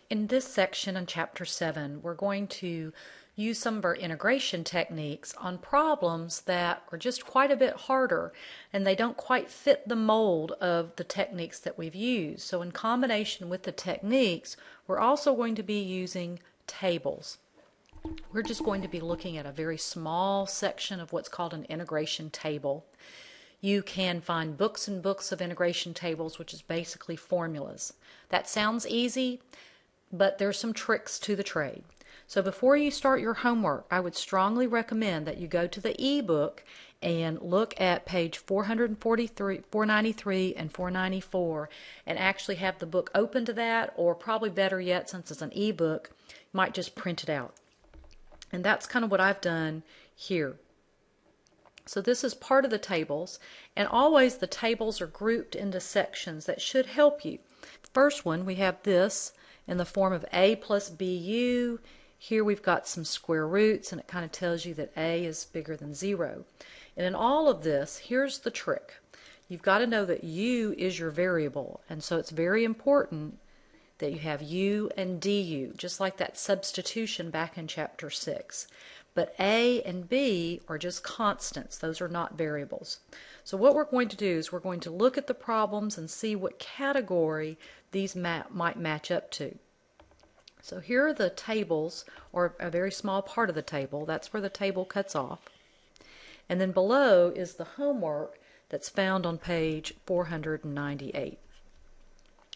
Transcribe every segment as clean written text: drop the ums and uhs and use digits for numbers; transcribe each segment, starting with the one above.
In this section in Chapter 7, we're going to use some of our integration techniques on problems that are just quite a bit harder and they don't quite fit the mold of the techniques that we've used. So in combination with the techniques, we're also going to be using tables. We're just going to be looking at a very small section of what's called an integration table. You can find books and books of integration tables, which is basically formulas. That sounds easy, but there's some tricks to the trade. So before you start your homework, I would strongly recommend that you go to the ebook and look at page 443, 493 and 494 and actually have the book open to that, or probably better yet, since it's an ebook, you might just print it out. And that's kind of what I've done here. So this is part of the tables, and always the tables are grouped into sections that should help you. First one, we have this in the form of a plus bu. Here we've got some square roots, and it kind of tells you that a is bigger than 0. And in all of this, here's the trick. You've got to know that u is your variable, and so it's very important that you have u and du, just like that substitution back in Chapter 6. But a and b are just constants. Those are not variables. So what we're going to do is we're going to look at the problems and see what category these might match up to. So here are the tables, or a very small part of the table. That's where the table cuts off. And then below is the homework that's found on page 498.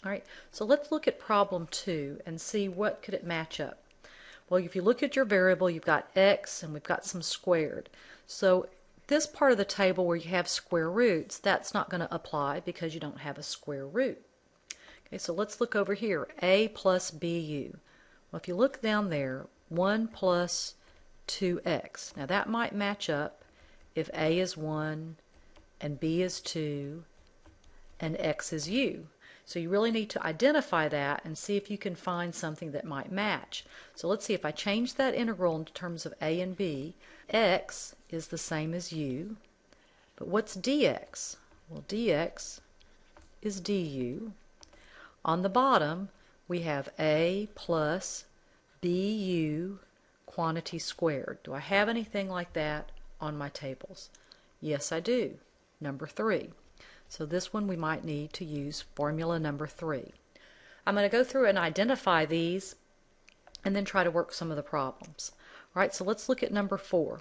All right, so let's look at problem 2 and see what could it match up. Well, if you look at your variable, you've got x and we've got some squared. So this part of the table where you have square roots, that's not going to apply because you don't have a square root. Okay, so let's look over here, a plus bu. Well, if you look down there, 1 plus 2x. Now that might match up if a is 1 and b is 2 and x is u. So you really need to identify that and see if you can find something that might match. So let's see, if I change that integral in terms of a and b, x is the same as u, but what's dx? Well, dx is du. On the bottom, we have a plus bu quantity squared. Do I have anything like that on my tables? Yes, I do. Number 3. So this one we might need to use formula number 3. I'm going to go through and identify these and then try to work some of the problems. All right, so let's look at number 4.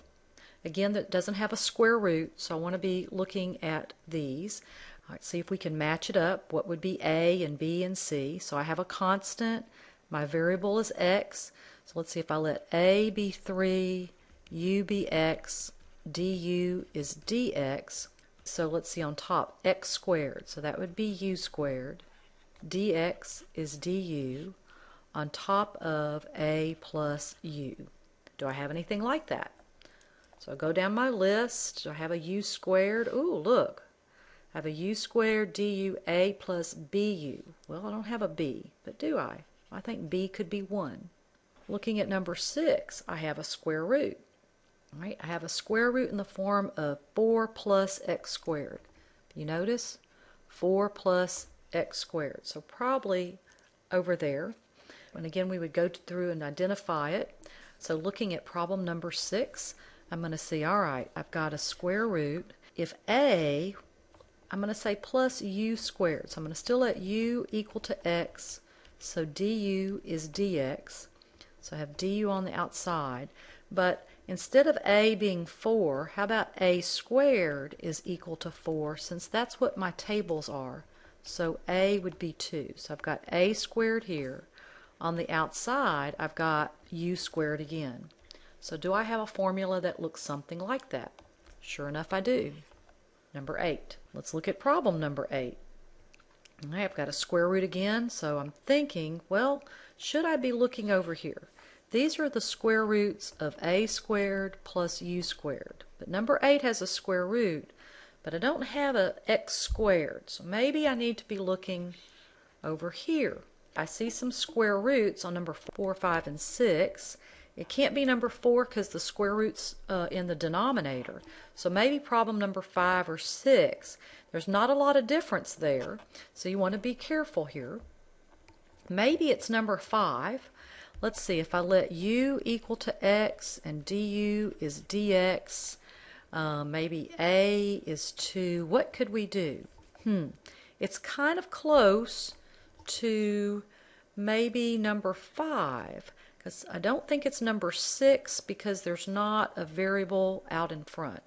Again, that doesn't have a square root, so I want to be looking at these. All right, see if we can match it up. What would be a and b and c? So I have a constant. My variable is x. So let's see if I let a be 3, u be x, du is dx. So let's see on top, x squared, so that would be u squared. dx is du on top of a plus u. Do I have anything like that? So I go down my list. Do I have a u squared? Ooh, look. I have a u squared du a plus bu. Well, I don't have a b, but do I? I think b could be 1. Looking at number 6, I have a square root. All right, I have a square root in the form of 4 plus x squared. You notice? 4 plus x squared. So probably over there. And again, we would go through and identify it. So looking at problem number 6, I'm going to see, all right, I've got a square root. If a, I'm going to say plus u squared. So I'm going to still let u equal to x. So du is dx. So I have du on the outside. But instead of a being 4, how about a squared is equal to 4, since that's what my tables are. So a would be 2. So I've got a squared here. On the outside, I've got u squared again. So do I have a formula that looks something like that? Sure enough, I do. Number 8. Let's look at problem number 8. Okay, I've got a square root again, so I'm thinking, well, should I be looking over here? These are the square roots of a squared plus u squared. But number 8 has a square root, but I don't have a x squared. So maybe I need to be looking over here. I see some square roots on number 4, 5, and 6. It can't be number 4 because the square root's in the denominator. So maybe problem number 5 or 6. There's not a lot of difference there, so you want to be careful here. Maybe it's number 5. Let's see, if I let u equal to x and du is dx, maybe a is 2. What could we do? It's kind of close to maybe number 5, because I don't think it's number 6 because there's not a variable out in front.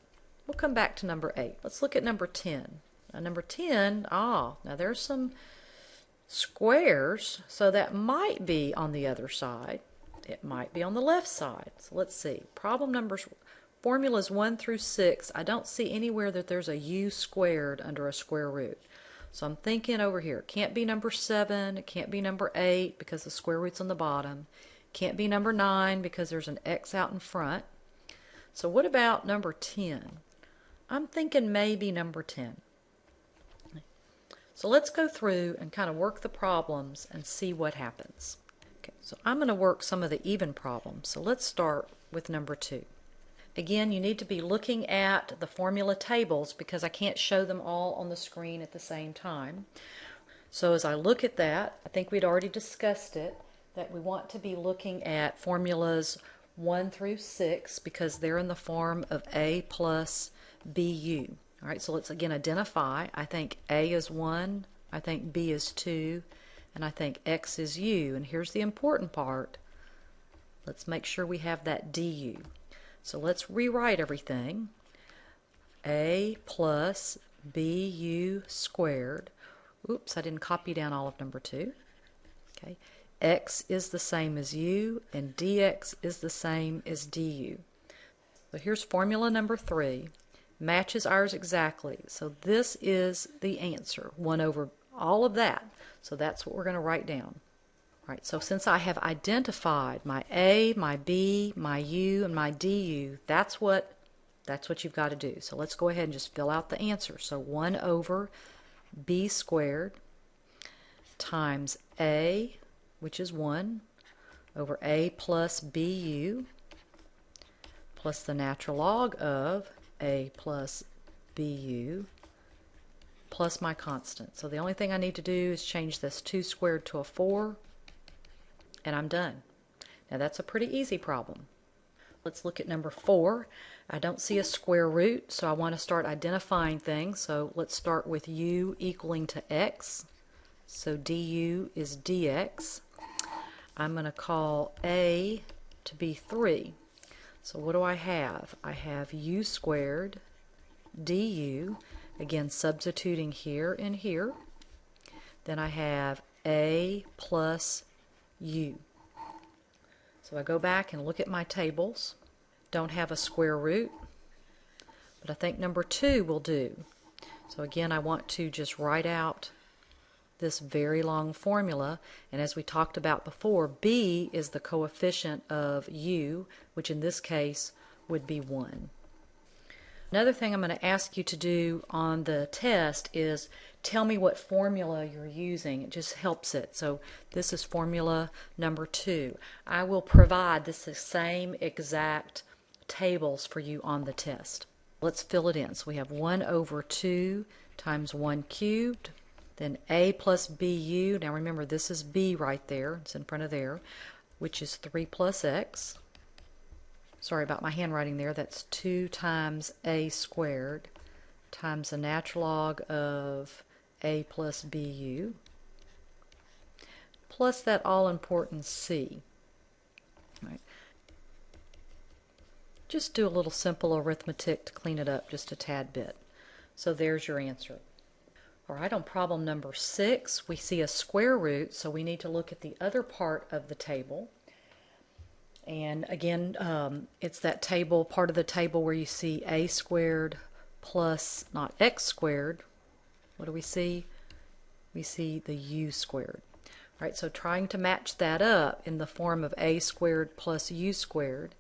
We'll come back to number 8. Let's look at number 10. Number 10, now there's some squares, so that might be on the other side. It might be on the left side. So let's see. Problem numbers, formulas 1 through 6, I don't see anywhere that there's a u squared under a square root. So I'm thinking over here, it can't be number 7, it can't be number 8 because the square root's on the bottom. It can't be number 9 because there's an x out in front. So what about number 10? I'm thinking maybe number 10. So let's go through and kind of work the problems and see what happens. Okay, so I'm going to work some of the even problems. So let's start with number 2. Again, you need to be looking at the formula tables because I can't show them all on the screen at the same time. So as I look at that, I think we'd already discussed it, that we want to be looking at formulas 1 through 6 because they're in the form of a plus bu. All right, so let's again identify. I think a is 1, I think b is 2, and I think x is u. And here's the important part. Let's make sure we have that du. So let's rewrite everything. A plus bu squared. Oops, I didn't copy down all of number 2. Okay, x is the same as u, and dx is the same as du. So here's formula number 3. Matches ours exactly. So this is the answer, 1 over all of that. So that's what we're going to write down. All right, so since I have identified my a, my b, my u, and my du, that's what you've got to do. So let's go ahead and just fill out the answer. So 1 over b squared times a, which is 1, over a plus bu, plus the natural log of a plus bu plus my constant. So the only thing I need to do is change this 2 squared to a 4, and I'm done. Now that's a pretty easy problem. Let's look at number 4. I don't see a square root, so I want to start identifying things. So let's start with u equaling to x. So du is dx. I'm going to call a to be 3. So what do I have? I have u squared du, again substituting here and here. Then I have a plus u. So I go back and look at my tables. Don't have a square root, but I think number 2 will do. So again, I want to just write out this very long formula, and as we talked about before, b is the coefficient of u, which in this case would be 1. Another thing I'm going to ask you to do on the test is tell me what formula you're using. It just helps it. So this is formula number 2. I will provide the same exact tables for you on the test. Let's fill it in. So we have 1 over 2 times 1 cubed. Then a plus bu, now remember this is b right there, it's in front of there, which is 3 plus x. Sorry about my handwriting there, that's 2 times a squared times the natural log of a plus bu, plus that all-important c. Right. Just do a little simple arithmetic to clean it up just a tad bit. So there's your answer. All right, on problem number 6, we see a square root, so we need to look at the other part of the table. And again, it's that table, part of the table where you see a squared plus, not x squared. What do we see? We see the u squared. All right, so trying to match that up in the form of a squared plus u squared.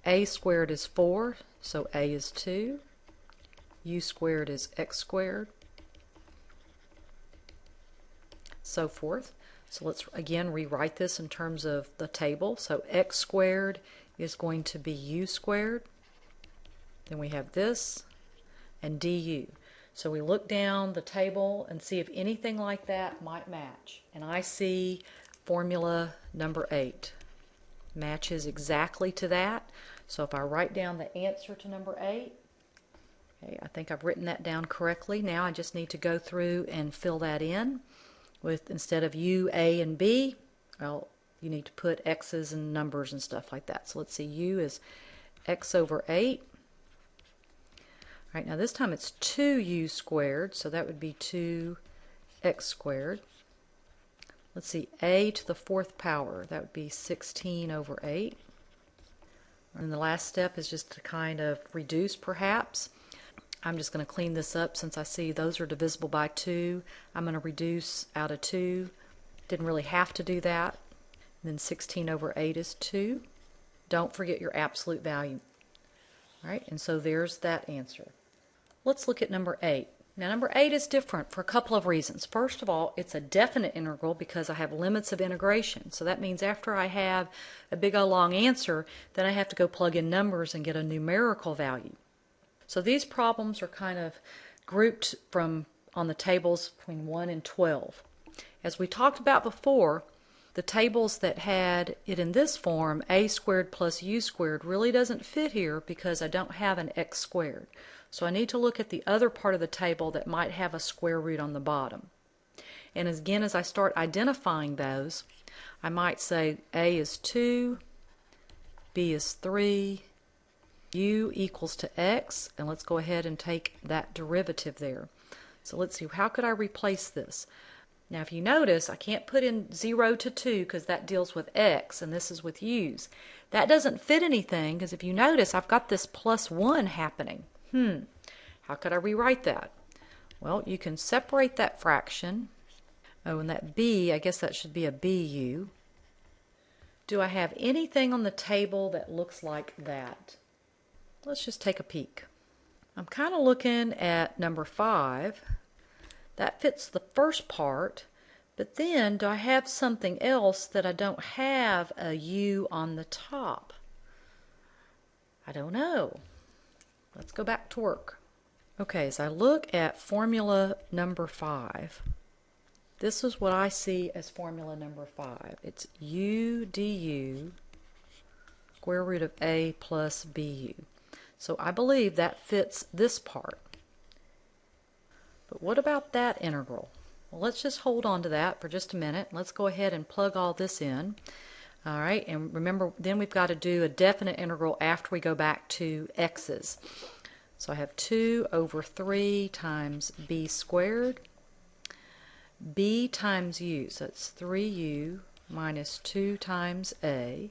A squared is 4, so a is 2. U squared is x squared. So forth. So let's again rewrite this in terms of the table. So x squared is going to be u squared. Then we have this and du. So we look down the table and see if anything like that might match. And I see formula number 8. Matches exactly to that. So if I write down the answer to number 8, okay, I think I've written that down correctly. Now I just need to go through and fill that in with, instead of U, A, and B, well, you need to put X's and numbers and stuff like that. So let's see, U is X over 8. All right, now this time it's 2U squared, so that would be 2X squared. Let's see, A to the 4th power, that would be 16 over 8. And the last step is just to kind of reduce, perhaps. I'm just going to clean this up since I see those are divisible by 2. I'm going to reduce out of 2. Didn't really have to do that. And then 16 over 8 is 2. Don't forget your absolute value. All right, and so there's that answer. Let's look at number 8. Now number 8 is different for a couple of reasons. First of all, it's a definite integral because I have limits of integration. So that means after I have a big old long answer, then I have to go plug in numbers and get a numerical value. So these problems are kind of grouped from on the tables between 1 and 12. As we talked about before, the tables that had it in this form, a squared plus u squared, really doesn't fit here because I don't have an x squared. So I need to look at the other part of the table that might have a square root on the bottom. And again, as I start identifying those, I might say a is 2, b is 3, u equals to x, and let's go ahead and take that derivative there. So let's see, how could I replace this? Now if you notice, I can't put in 0 to 2 because that deals with x, and this is with u's. That doesn't fit anything because if you notice, I've got this plus 1 happening. How could I rewrite that? Well, you can separate that fraction. Oh, and that b, I guess that should be a bu. Do I have anything on the table that looks like that? Let's just take a peek. I'm kind of looking at number 5. That fits the first part, but then do I have something else that I don't have a u on the top? I don't know. Let's go back to work. Okay, as I look at formula number 5, this is what I see as formula number 5. It's u du square root of a plus bu. So I believe that fits this part. But what about that integral? Well, let's just hold on to that for just a minute. Let's go ahead and plug all this in. All right, and remember, then we've got to do a definite integral after we go back to x's. So I have 2 over 3 times b squared, b times u, so it's 3u minus 2 times a,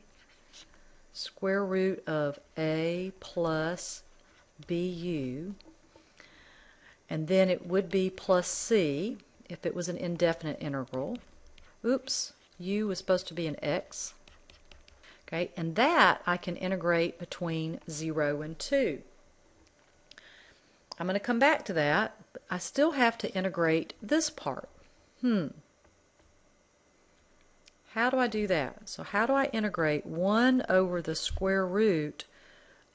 square root of a plus bu, and then it would be plus c if it was an indefinite integral. Oops, u was supposed to be an x. Okay, and that I can integrate between 0 and 2. I'm going to come back to that, but I still have to integrate this part. How do I do that? So how do I integrate 1 over the square root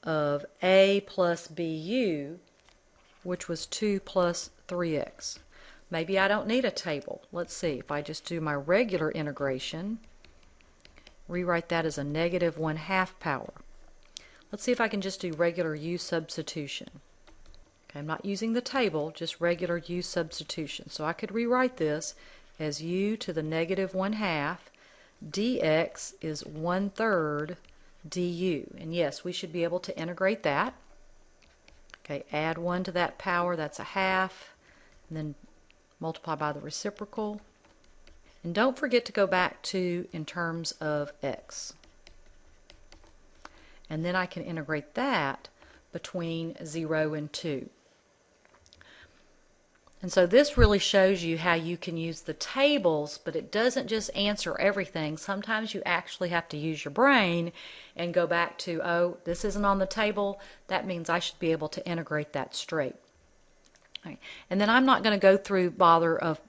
of a plus bu, which was 2 plus 3x? Maybe I don't need a table. Let's see, if I just do my regular integration, rewrite that as a negative 1/2 power. Let's see if I can just do regular u substitution. Okay, I'm not using the table, just regular u substitution. So I could rewrite this as u to the negative 1/2 dx is 1/3 du. And yes, we should be able to integrate that. Okay, add 1 to that power, that's a half, and then multiply by the reciprocal. And don't forget to go back to in terms of x. And then I can integrate that between 0 and 2. And so this really shows you how you can use the tables, but it doesn't just answer everything. Sometimes you actually have to use your brain and go back to, oh, this isn't on the table. That means I should be able to integrate that straight. Right. And then I'm not going to go through bother of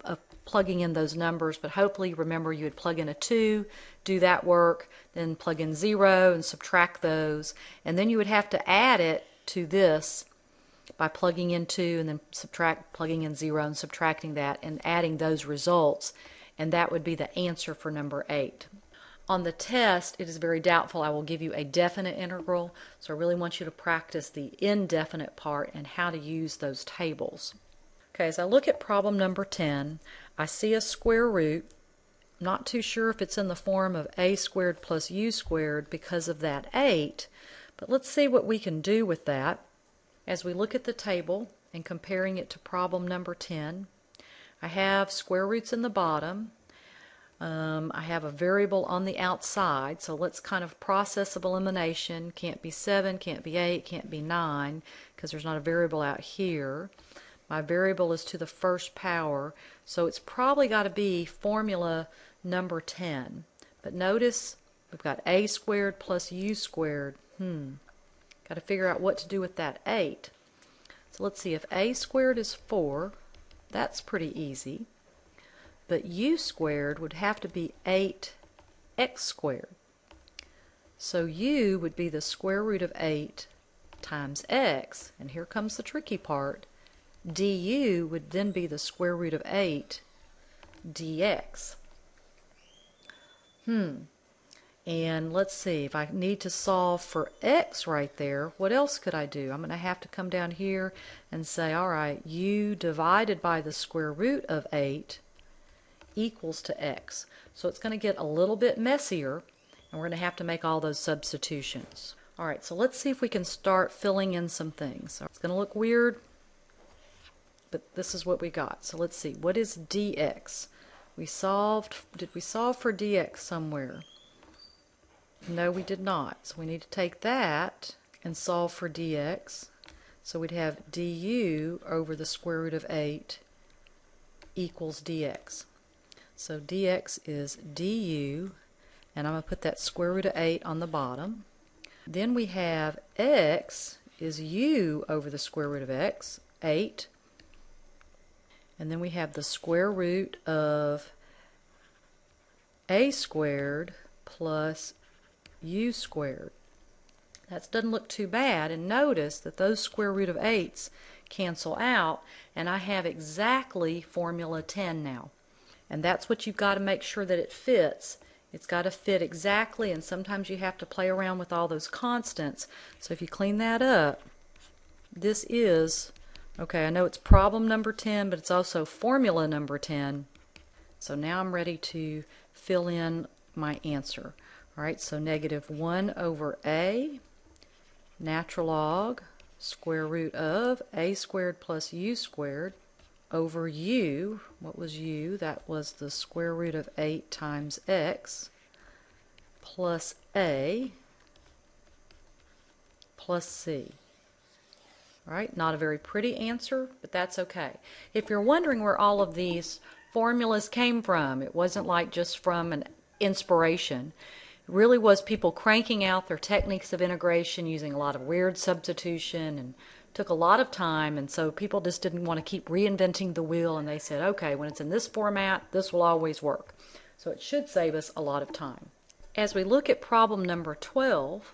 plugging in those numbers, but hopefully remember you would plug in a 2, do that work, then plug in 0 and subtract those, and then you would have to add it to this by plugging in 2 and then plugging in 0 and subtracting that and adding those results, and that would be the answer for number 8. On the test, it is very doubtful I will give you a definite integral, so I really want you to practice the indefinite part and how to use those tables. Okay, as I look at problem number 10, I see a square root. I'm not too sure if it's in the form of a squared plus u squared because of that 8, but let's see what we can do with that. As we look at the table and comparing it to problem number 10, I have square roots in the bottom. I have a variable on the outside, so let's kind of process of elimination. Can't be 7, can't be 8, can't be 9, because there's not a variable out here. My variable is to the first power, so it's probably got to be formula number 10. But notice we've got a squared plus u squared. Got to figure out what to do with that 8. So let's see, if a squared is 4, that's pretty easy. But u squared would have to be 8x squared. So u would be the square root of 8 times x, and here comes the tricky part. Du would then be the square root of 8 dx. And let's see, if I need to solve for x right there, what else could I do? I'm going to have to come down here and say, all right, u divided by the square root of 8 equals to x. So it's going to get a little bit messier, and we're going to have to make all those substitutions. All right, so let's see if we can start filling in some things. So it's going to look weird, but this is what we got. So let's see, what is dx? Did we solve for dx somewhere? No, we did not. So we need to take that and solve for dx. So we'd have du over the square root of 8 equals dx. So dx is du, and I'm going to put that square root of 8 on the bottom. Then we have x is u over the square root of x, 8. And then we have the square root of a squared plus u squared. That doesn't look too bad, and notice that those square root of 8's cancel out, and I have exactly formula 10 now. And that's what you've got to make sure that it fits. It's got to fit exactly, and sometimes you have to play around with all those constants. So if you clean that up, this is, okay, I know it's problem number 10, but it's also formula number 10. So now I'm ready to fill in my answer. All right, so negative 1 over a, natural log, square root of a squared plus u squared, over u. What was u? That was the square root of 8 times x, plus a, plus c. All right, not a very pretty answer, but that's okay. If you're wondering where all of these formulas came from, it wasn't like just from an inspiration. It really was people cranking out their techniques of integration using a lot of weird substitution, and took a lot of time, and so people just didn't want to keep reinventing the wheel, and they said, okay, when it's in this format, this will always work. So it should save us a lot of time. As we look at problem number 12,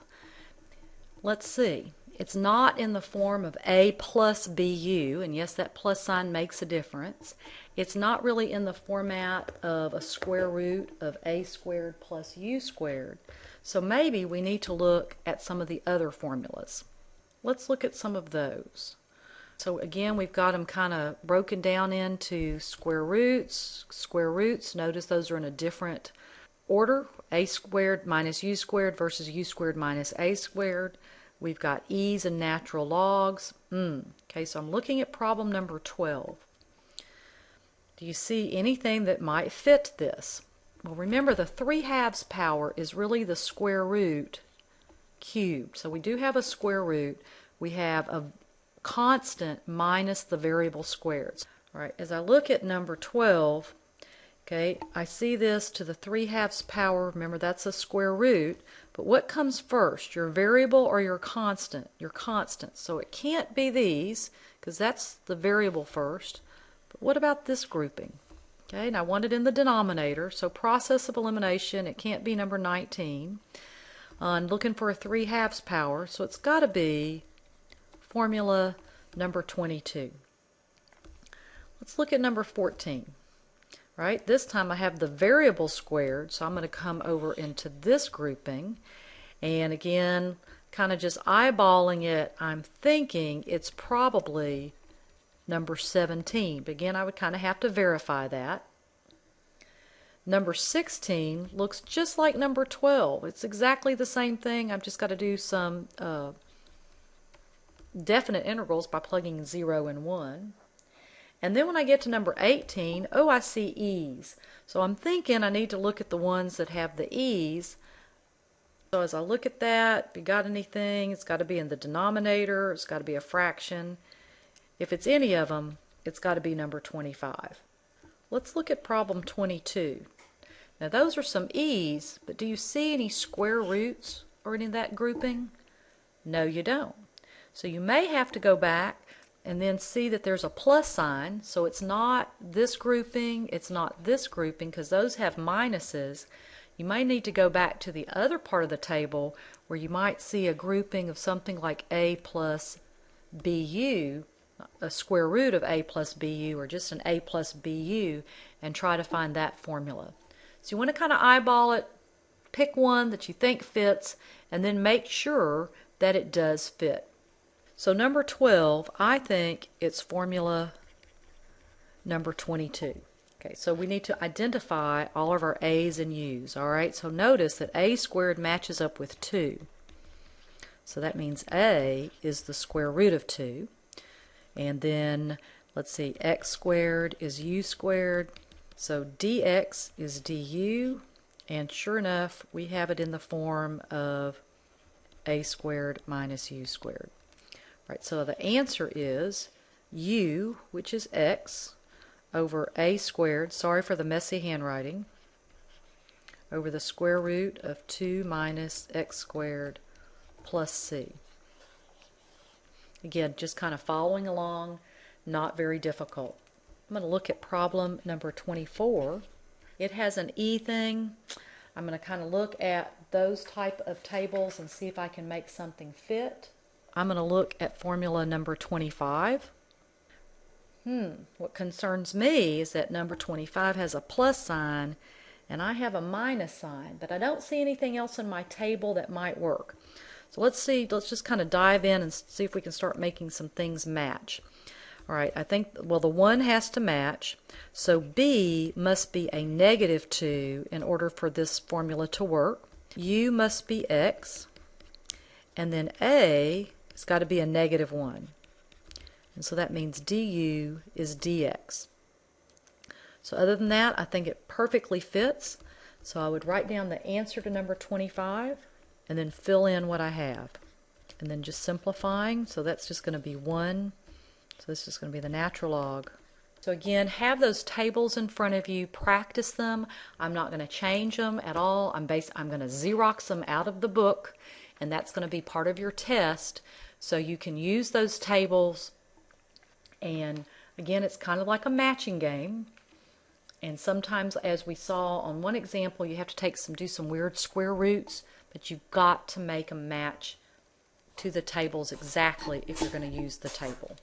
let's see. It's not in the form of a plus bu, and yes, that plus sign makes a difference. It's not really in the format of a square root of a squared plus u squared. So maybe we need to look at some of the other formulas. Let's look at some of those. So again, we've got them kind of broken down into square roots. Notice those are in a different order. A squared minus u squared versus u squared minus a squared. We've got e's and natural logs. Okay, so I'm looking at problem number 12. Do you see anything that might fit this? Well, remember the 3/2 power is really the square root cubed. So we do have a square root. We have a constant minus the variable squared. All right, as I look at number 12, okay, I see this to the 3/2 power. Remember, that's a square root. But what comes first, your variable or your constant? Your constant. So it can't be these, because that's the variable first. But what about this grouping? Okay, and I want it in the denominator, so process of elimination, it can't be number 19. I'm looking for a 3/2 power, so it's got to be formula number 22. Let's look at number 14. right? This time I have the variable squared, so I'm going to come over into this grouping. And again, kind of just eyeballing it, I'm thinking it's probably number 17. But again, I would kind of have to verify that. Number 16 looks just like number 12. It's exactly the same thing. I've just got to do some definite integrals by plugging 0 and 1. And then when I get to number 18, oh, I see e's. So I'm thinking I need to look at the ones that have the e's. So as I look at that, if you got anything, it's got to be in the denominator, it's got to be a fraction. If it's any of them, it's got to be number 25. Let's look at problem 22. Now those are some e's, but do you see any square roots or any of that grouping? No, you don't. So you may have to go back and then see that there's a plus sign, so it's not this grouping, it's not this grouping, because those have minuses. You may need to go back to the other part of the table where you might see a grouping of something like a plus bu, a square root of a plus bu, or just an a plus bu, and try to find that formula. So you want to kind of eyeball it, pick one that you think fits, and then make sure that it does fit. So number 12, I think it's formula number 22. Okay, so we need to identify all of our a's and u's. All right, so notice that a squared matches up with 2. So that means a is the square root of 2. And then, let's see, x squared is u squared. So dx is du. And sure enough, we have it in the form of a squared minus u squared. Right, so the answer is u, which is x, over a squared, sorry for the messy handwriting, over the square root of 2 minus x squared plus c. Again, just kind of following along, not very difficult. I'm going to look at problem number 24. It has an e thing. I'm going to kind of look at those type of tables and see if I can make something fit. I'm going to look at formula number 25. What concerns me is that number 25 has a plus sign and I have a minus sign, but I don't see anything else in my table that might work. So let's see, let's just kind of dive in and see if we can start making some things match. All right, I think, well, the 1 has to match, so b must be a negative 2 in order for this formula to work. U must be x, and then a has got to be a negative 1. And so that means du is dx. So other than that, I think it perfectly fits. So I would write down the answer to number 25 and then fill in what I have. And then just simplifying, so that's just going to be 1. So this is going to be the natural log. So again, have those tables in front of you, practice them. I'm not going to change them at all. I'm going to Xerox them out of the book, and that's going to be part of your test. So you can use those tables. And again, it's kind of like a matching game. And sometimes, as we saw on one example, you have to do some weird square roots, but you've got to make them match to the tables exactly if you're going to use the table.